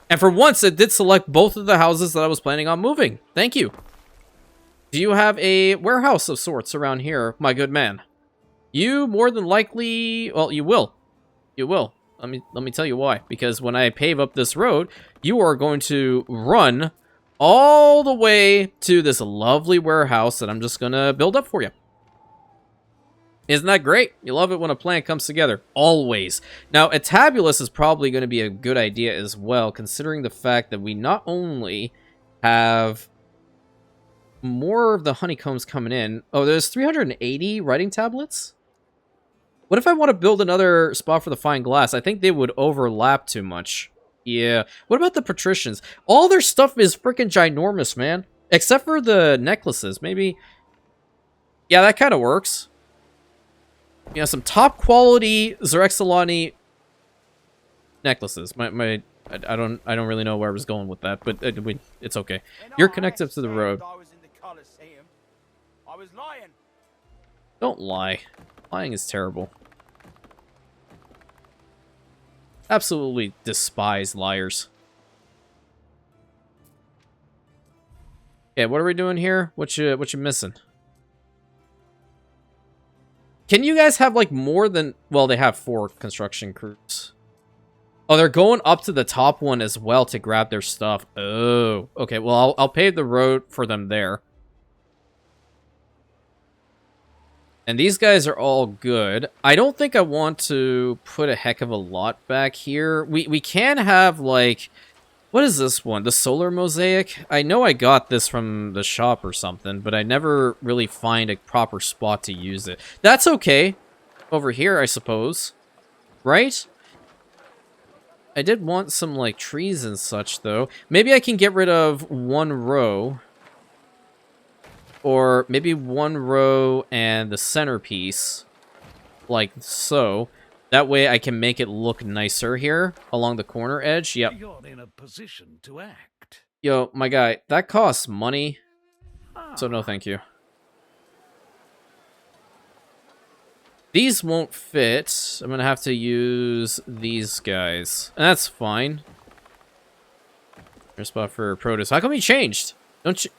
And for once, it did select both of the houses that I was planning on moving. Thank you. Do you have a warehouse of sorts around here, my good man? You more than likely... Well, you will. You will. Let me tell you why. Because when I pave up this road, you are going to run all the way to this lovely warehouse that I'm just going to build up for you. Isn't that great? You love it when a plan comes together. Always. Now, a tabulus is probably going to be a good idea as well, considering the fact that we not only have more of the honeycombs coming in. Oh, there's 380 writing tablets? What if I want to build another spot for the fine glass? I think they would overlap too much. Yeah. What about the patricians? All their stuff is freaking ginormous, man. Except for the necklaces. Maybe... Yeah, that kind of works. You know, some top quality Xerexalani necklaces. I don't really know where I was going with that, but it's okay. You're connected to the road. I was lying. Don't lie. Lying is terrible. Absolutely despise liars. Okay, what are we doing here? What you missing? Can you guys have, like, more than... Well, they have 4 construction crews. Oh, they're going up to the top one as well to grab their stuff. Oh, okay. Well, I'll pave the road for them there. And these guys are all good. I don't think I want to put a heck of a lot back here. We can have, like... What is this one? The solar mosaic? I know I got this from the shop or something, but I never really find a proper spot to use it. That's okay. Over here, I suppose. Right? I did want some, like, trees and such, though. Maybe I can get rid of one row. Or maybe one row and the centerpiece. Like so. That way I can make it look nicer here along the corner edge. Yep. You're in a position to act. Yo, my guy, that costs money. So no thank you. These won't fit. I'm gonna have to use these guys. And that's fine. There's a spot for produce. How come he changed? Don't you...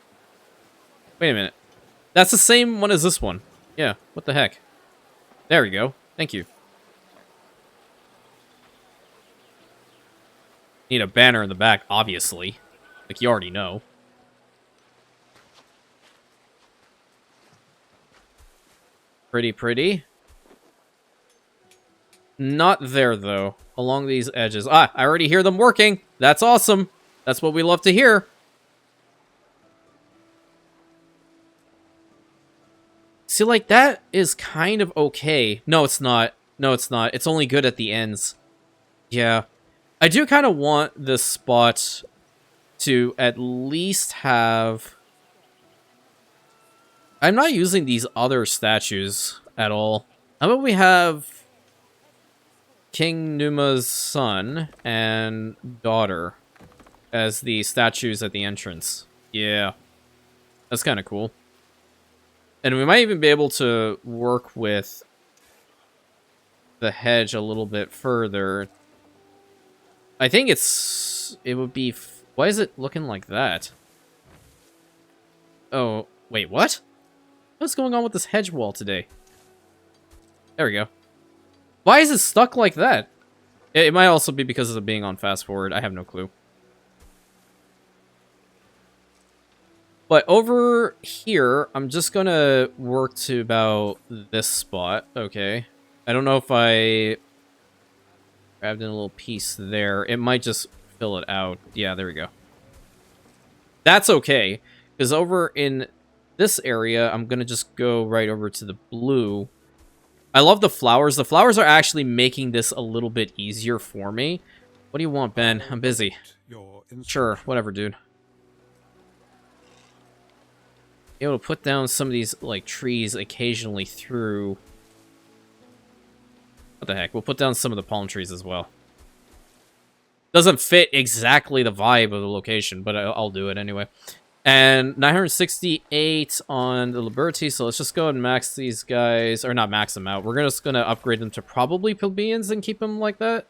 Wait a minute. That's the same one as this one. Yeah, what the heck? There we go. Thank you. Need a banner in the back, obviously. Like you already know. Pretty, pretty. Not there, though. Along these edges. Ah, I already hear them working. That's awesome. That's what we love to hear. See, like, that is kind of okay. No, it's not. No, it's not. It's only good at the ends. Yeah. I do kind of want this spot to at least have... I'm not using these other statues at all. How about we have King Numa's son and daughter as the statues at the entrance? Yeah. That's kind of cool. And we might even be able to work with the hedge a little bit further. I think it would be... Why is it looking like that? Oh, wait, what? What's going on with this hedge wall today? There we go. Why is it stuck like that? It might also be because of being on fast forward. I have no clue. But over here, I'm just gonna work to about this spot. Okay. I don't know if I grabbed in a little piece there. It might just fill it out. Yeah, there we go. That's okay. Because over in this area, I'm gonna just go right over to the blue. I love the flowers. The flowers are actually making this a little bit easier for me. What do you want, Ben? I'm busy. Sure, whatever, dude. Be able to put down some of these, like, trees occasionally through... What the heck? We'll put down some of the palm trees as well. Doesn't fit exactly the vibe of the location, but I'll do it anyway. And 968 on the Liberty, so let's just go and max these guys. Or not max them out. We're just going to upgrade them to probably plebeians and keep them like that.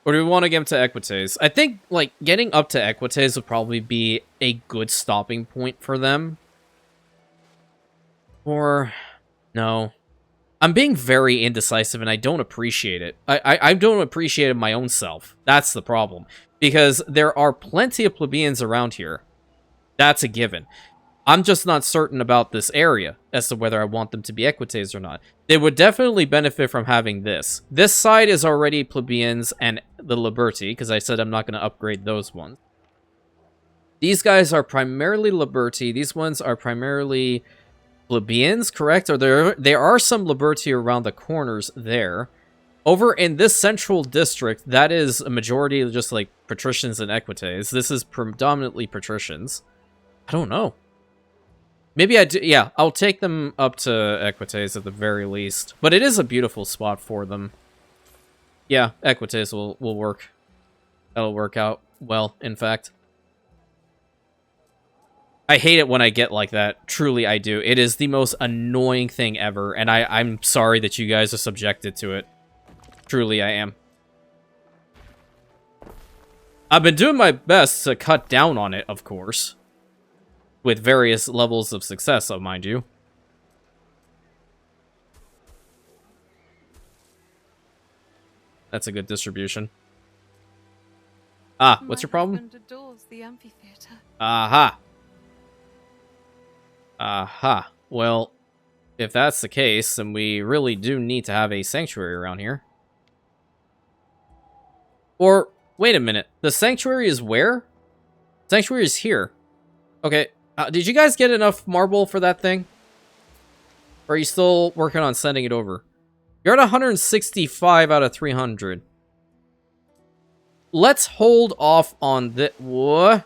Or do we want to get them to Equites? I think, like, getting up to Equites would probably be a good stopping point for them. Or... No. I'm being very indecisive, and I don't appreciate it. I don't appreciate it my own self. That's the problem. Because there are plenty of plebeians around here. That's a given. I'm just not certain about this area as to whether I want them to be Equites or not. They would definitely benefit from having this. This side is already plebeians and the Liberty, because I said I'm not going to upgrade those ones. These guys are primarily Liberty. These ones are primarily plebeians, correct? Or there are some Liberty around the corners there. Over in this central district, that is a majority of just like patricians and Equites. This is predominantly patricians. I don't know. Maybe I do. Yeah, I'll take them up to Equites at the very least. But it is a beautiful spot for them. Yeah, Equites will work. That'll work out well, in fact. I hate it when I get like that. Truly, I do. It is the most annoying thing ever, and I'm sorry that you guys are subjected to it. Truly, I am. I've been doing my best to cut down on it, of course. With various levels of success, mind you. That's a good distribution. Ah, what's your problem? My husband adores the amphitheater. Aha. Aha. Well, if that's the case, then we really do need to have a sanctuary around here. Or, wait a minute. The sanctuary is where? Sanctuary is here. Okay. Did you guys get enough marble for that thing? Or are you still working on sending it over? You're at 165 out of 300. Let's hold off on the... What?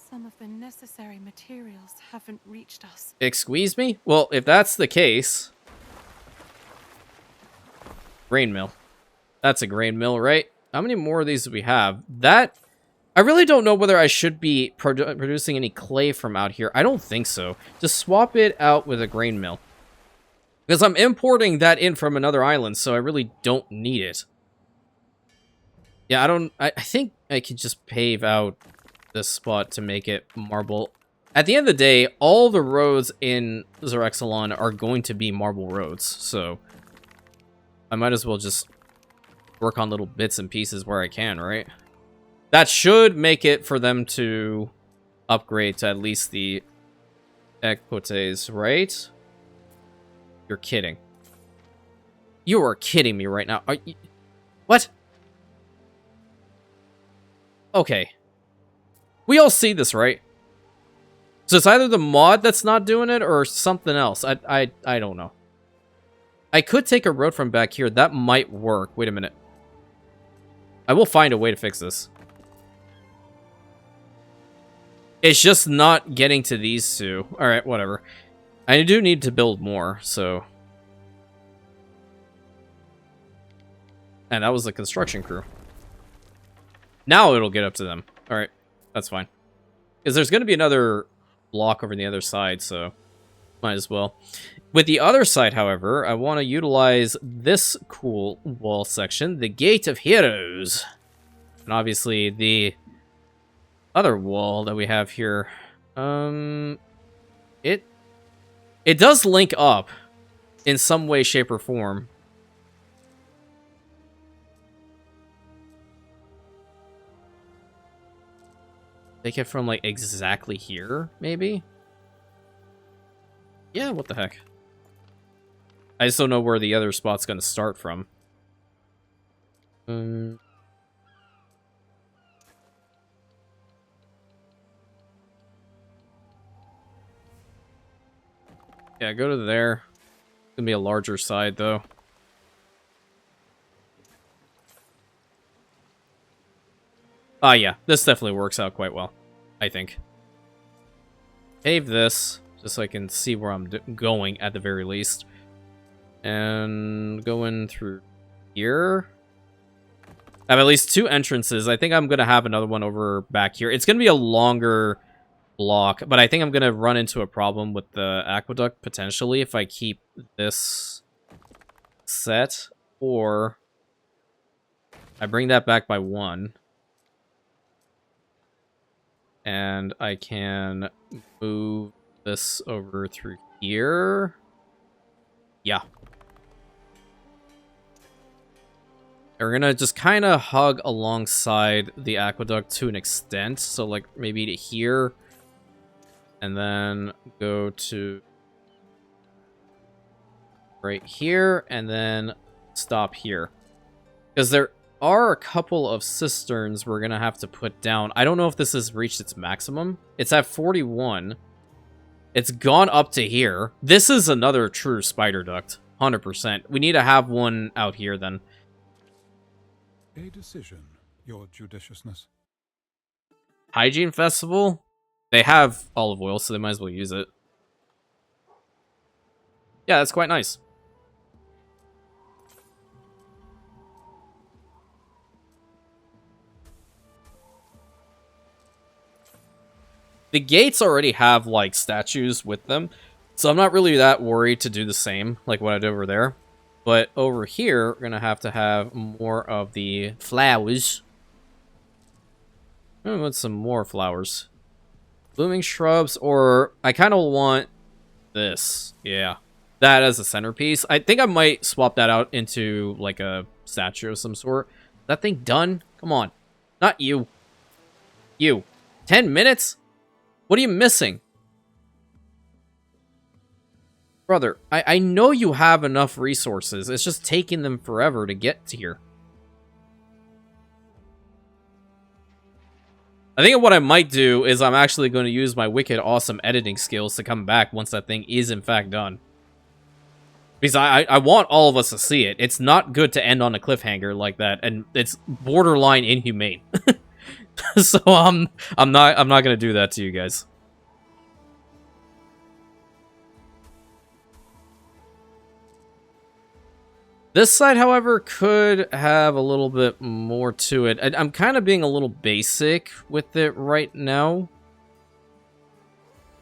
Some of the necessary materials haven't reached us. Excuse me? Well, if that's the case... Grain mill. That's a grain mill, right? How many more of these do we have? That I really don't know whether I should be producing any clay from out here. I don't think so. Just swap it out with a grain mill. Because I'm importing that in from another island, so I really don't need it. Yeah, I think I could just pave out this spot to make it marble. At the end of the day, all the roads in Xerexalon are going to be marble roads, so I might as well just work on little bits and pieces where I can, right? That should make it for them to upgrade to at least the equites, right? You're kidding. You are kidding me right now. Are you... What? Okay. We all see this, right? So it's either the mod that's not doing it or something else. I don't know. I could take a road from back here. That might work. Wait a minute. I will find a way to fix this. It's just not getting to these two. Alright, whatever. I do need to build more, so... And that was the construction crew. Now it'll get up to them. Alright, that's fine. Because there's going to be another block over the other side, so... Might as well. With the other side, however, I want to utilize this cool wall section, the Gate of Heroes. And obviously the other wall that we have here. It does link up in some way, shape, or form. Take it from, like, exactly here, maybe? Yeah, what the heck. I just don't know where the other spot's gonna start from. Yeah, go to there. It's gonna be a larger side, though. Ah, yeah. This definitely works out quite well, I think. Pave this, just so I can see where I'm going at the very least. And go in through here. I have at least 2 entrances. I think I'm going to have another one over back here. It's going to be a longer block, but I think I'm going to run into a problem with the aqueduct, potentially, if I keep this set. Or I bring that back by 1. And I can move this over through here. Yeah. We're gonna just kind of hug alongside the aqueduct to an extent. So, like, maybe to here. And then go to right here. And then stop here. Because there are a couple of cisterns we're gonna have to put down. I don't know if this has reached its maximum. It's at 41. It's gone up to here. This is another true spider duct. 100%. We need to have one out here then. A decision, your judiciousness. Hygiene Festival? They have olive oil, so they might as well use it. Yeah, that's quite nice. The gates already have, like, statues with them, so I'm not really that worried to do the same, like what I did over there. But over here, we're going to have more of the flowers. I want some more flowers. Blooming shrubs, or I kind of want this. Yeah, that as a centerpiece. I think I might swap that out into, like, a statue of some sort. That thing done? Come on. Not you. You. 10 minutes? What are you missing? Brother, I know you have enough resources. It's just taking them forever to get to here. I think what I might do is I'm actually going to use my wicked awesome editing skills to come back once that thing is in fact done. Because I want all of us to see it. It's not good to end on a cliffhanger like that, and it's borderline inhumane. So I'm not going to do that to you guys. This side, however, could have a little bit more to it. I'm kind of being a little basic with it right now.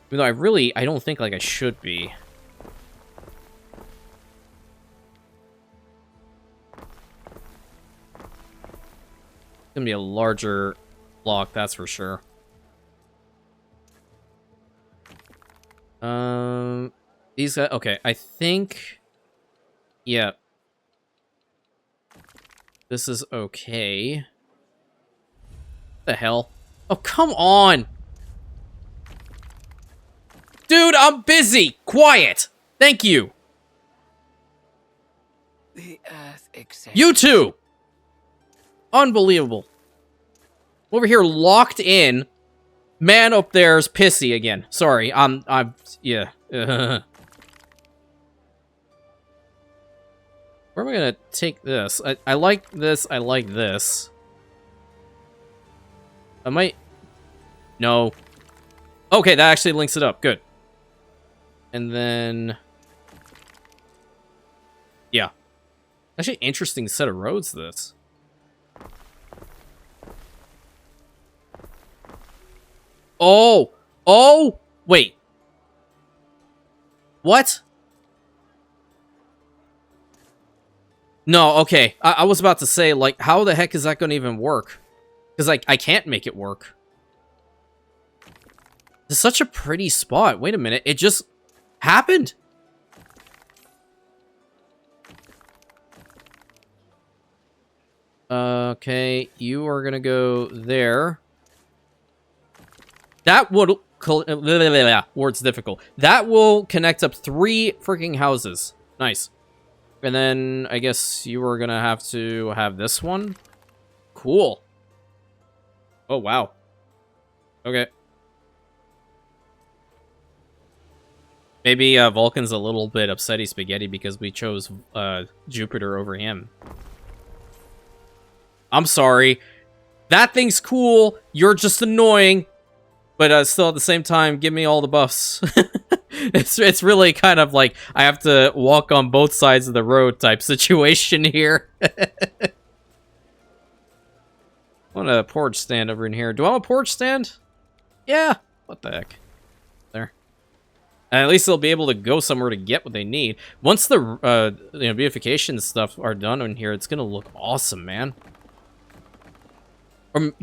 Even though I don't think like I should be. It's gonna be a larger block, that's for sure. These guys, okay, I think, yeah. This is okay. What the hell? Oh, come on! Dude, I'm busy! Quiet! Thank you! The earth accepts. You too! Unbelievable. Over here locked in. Man up there's pissy again. Sorry, yeah. Where am I gonna take this? I like this, I like this. I might... No. Okay, that actually links it up. Good. And then... Yeah. Actually, interesting set of roads, this. Oh! Oh! Wait. What? No, okay. I was about to say, like, how the heck is that going to even work? Because, like, I can't make it work. It's such a pretty spot. Wait a minute. It just happened. Okay, you are going to go there. That would... Word's difficult. That will connect up 3 freaking houses. Nice. And then, I guess you are gonna have to have this one. Cool. Oh, wow. Okay. Maybe Vulcan's a little bit upsetty spaghetti because we chose Jupiter over him. I'm sorry. That thing's cool. You're just annoying. But still, at the same time, give me all the buffs. It's really kind of like I have to walk on both sides of the road type situation here. I want a porch stand over in here. Do I want a porch stand? Yeah. What the heck? There. And at least they'll be able to go somewhere to get what they need. Once the beautification stuff are done in here, it's gonna look awesome, man.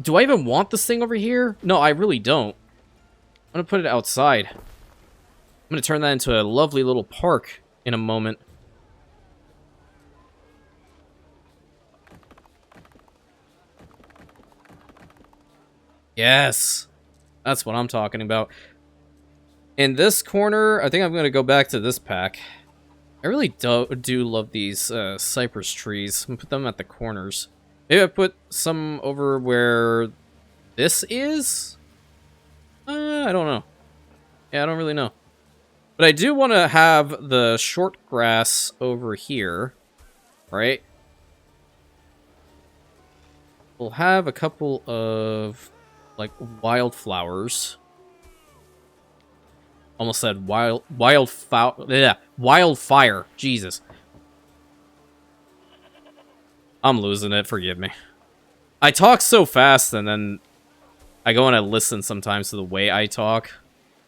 Do I even want this thing over here? No, I really don't. I'm gonna put it outside. I'm gonna turn that into a lovely little park in a moment. Yes! That's what I'm talking about. In this corner, I think I'm gonna go back to this pack. I really do love these cypress trees. I'm gonna put them at the corners. Maybe I put some over where this is? I don't know. Yeah, I don't really know. But I do want to have the short grass over here, right? We'll have a couple of, like, wildflowers. Almost said wildfire. Jesus. I'm losing it, forgive me. I talk so fast, and then I go and I listen sometimes to the way I talk.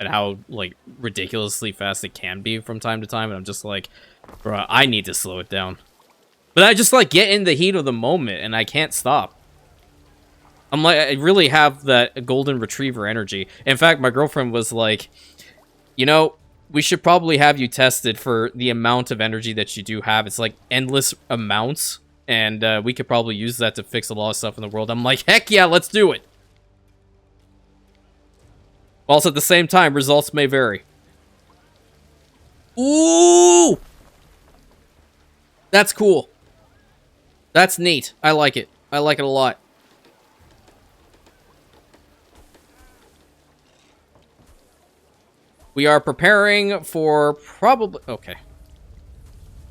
And how, like, ridiculously fast it can be from time to time. And I'm just like, bro, I need to slow it down. But I just, like, get in the heat of the moment. And I can't stop. I'm like, I really have that golden retriever energy. In fact, my girlfriend was like, you know, we should probably have you tested for the amount of energy that you do have. It's, like, endless amounts. And we could probably use that to fix a lot of stuff in the world. I'm like, heck yeah, let's do it. Also, at the same time, results may vary. Ooh! That's cool. That's neat. I like it. I like it a lot. We are preparing for probably... Okay.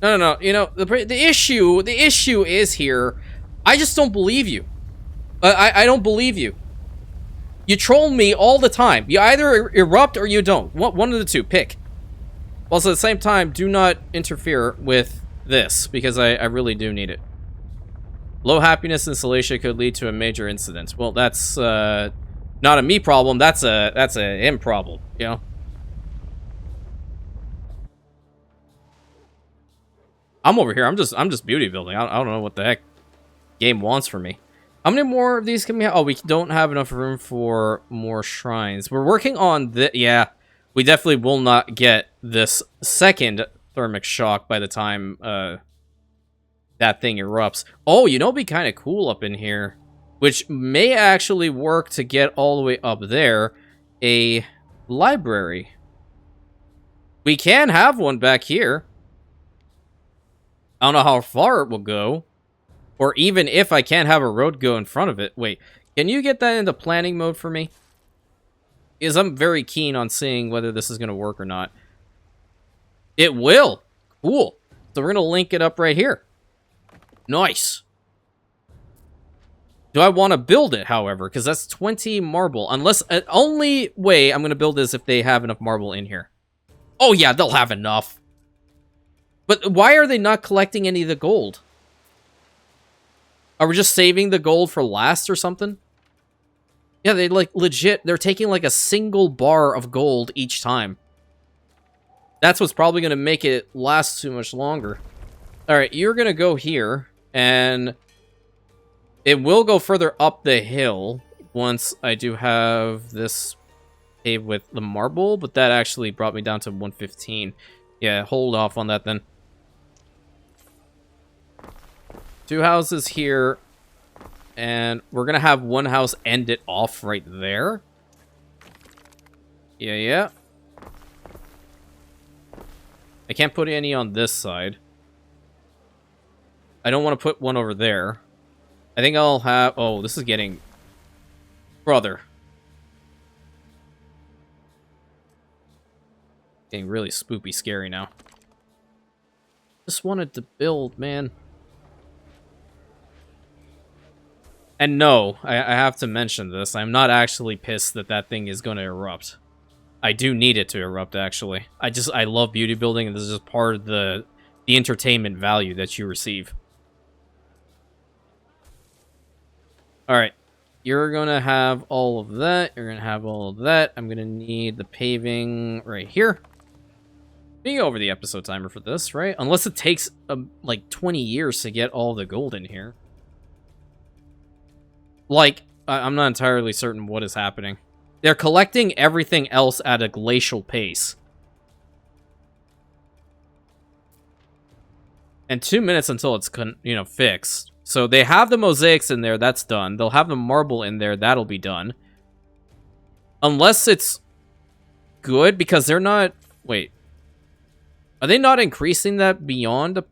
No. You know, the issue is here. I just don't believe you. I don't believe you. You troll me all the time. You either erupt or you don't. One of the two. Pick. Also, at the same time, do not interfere with this, because I really do need it. Low happiness in Salacia could lead to a major incident. Well, that's not a me problem, that's a him problem, you know? I'm over here, I'm just beauty building. I don't know what the heck game wants from me. How many more of these can we have? Oh, we don't have enough room for more shrines. We're working on the... Yeah, we definitely will not get this second thermic shock by the time that thing erupts. Oh, you know, it'd be kind of cool up in here, which may actually work to get all the way up there. A library. We can have one back here. I don't know how far it will go. Or even if I can't have a road go in front of it. Wait, can you get that into planning mode for me? Because I'm very keen on seeing whether this is going to work or not. It will. Cool. So we're going to link it up right here. Nice. Do I want to build it, however? Because that's 20 marble. Unless, only way I'm going to build this if they have enough marble in here. Oh yeah, they'll have enough. But why are they not collecting any of the gold? Are we just saving the gold for last or something? Yeah, they like legit, they're taking like a single bar of gold each time. That's what's probably going to make it last too much longer. Alright, you're going to go here, and it will go further up the hill once I do have this paved with the marble, but that actually brought me down to 115. Yeah, hold off on that then. 2 houses here, and we're gonna have one house end it off right there. Yeah. I can't put any on this side. I don't want to put one over there. I think I'll have... Oh, this is getting... Brother. Getting really spoopy scary now. Just wanted to build, man. And no, I have to mention this. I'm not actually pissed that that thing is going to erupt. I do need it to erupt, actually. I love beauty building, and this is just part of the entertainment value that you receive. Alright. You're going to have all of that. You're going to have all of that. I'm going to need the paving right here. Being over the episode timer for this, right? Unless it takes, like, 20 years to get all the gold in here. Like, I'm not entirely certain what is happening. They're collecting everything else at a glacial pace. And 2 minutes until it's, fixed. So they have the mosaics in there, that's done. They'll have the marble in there, that'll be done. Unless it's good, because they're not... Wait. Are they not increasing that beyond a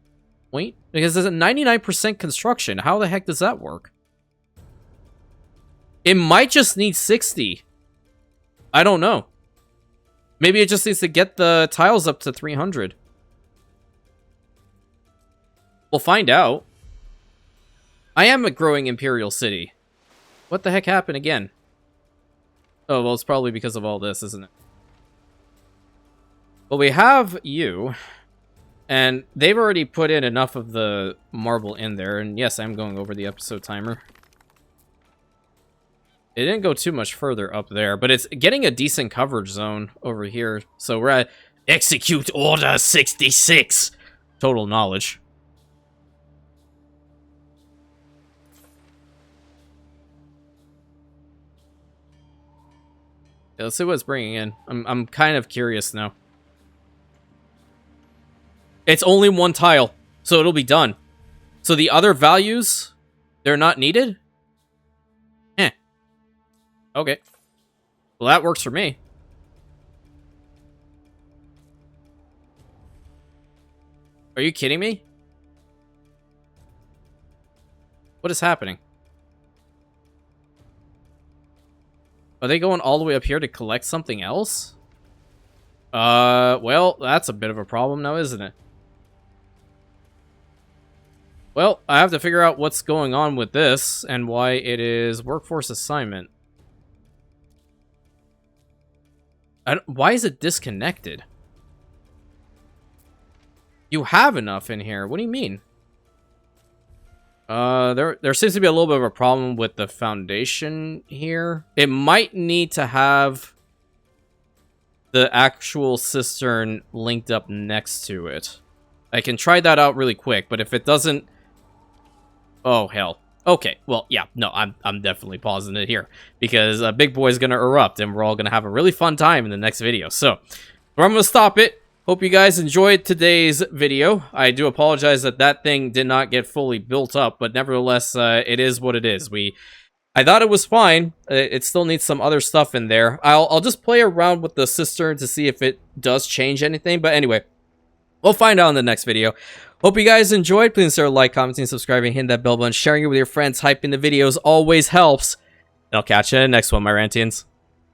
point? Because there's a 99% construction. How the heck does that work? It might just need 60. I don't know. Maybe it just needs to get the tiles up to 300. We'll find out. I am a growing Imperial city. What the heck happened again? Oh, well, it's probably because of all this, isn't it? But we have you. And they've already put in enough of the marble in there. And yes, I'm going over the episode timer. It didn't go too much further up there, but it's getting a decent coverage zone over here. So we're at Execute Order 66. Total knowledge. Yeah, let's see what it's bringing in. I'm kind of curious now. It's only one tile, so it'll be done. So the other values, they're not needed? Okay. Well, that works for me. Are you kidding me? What is happening? Are they going all the way up here to collect something else? Well, that's a bit of a problem now, isn't it? Well, I have to figure out what's going on with this and why it is workforce assignment. Why is it disconnected? You have enough in here. What do you mean? There seems to be a little bit of a problem with the foundation here. It might need to have the actual cistern linked up next to it. I can try that out really quick, but if it doesn't... Oh, hell. Okay, well, yeah, no, I'm definitely pausing it here, because Big Boy's gonna erupt, and we're all gonna have a really fun time in the next video. So, I'm gonna stop it. Hope you guys enjoyed today's video. I do apologize that that thing did not get fully built up, but nevertheless, it is what it is. I thought it was fine. It still needs some other stuff in there. I'll just play around with the cistern to see if it does change anything. But anyway, we'll find out in the next video. Hope you guys enjoyed. Please consider like, commenting, subscribing, hitting that bell button, sharing it with your friends, hyping the videos always helps. And I'll catch you in the next one, my Rantians.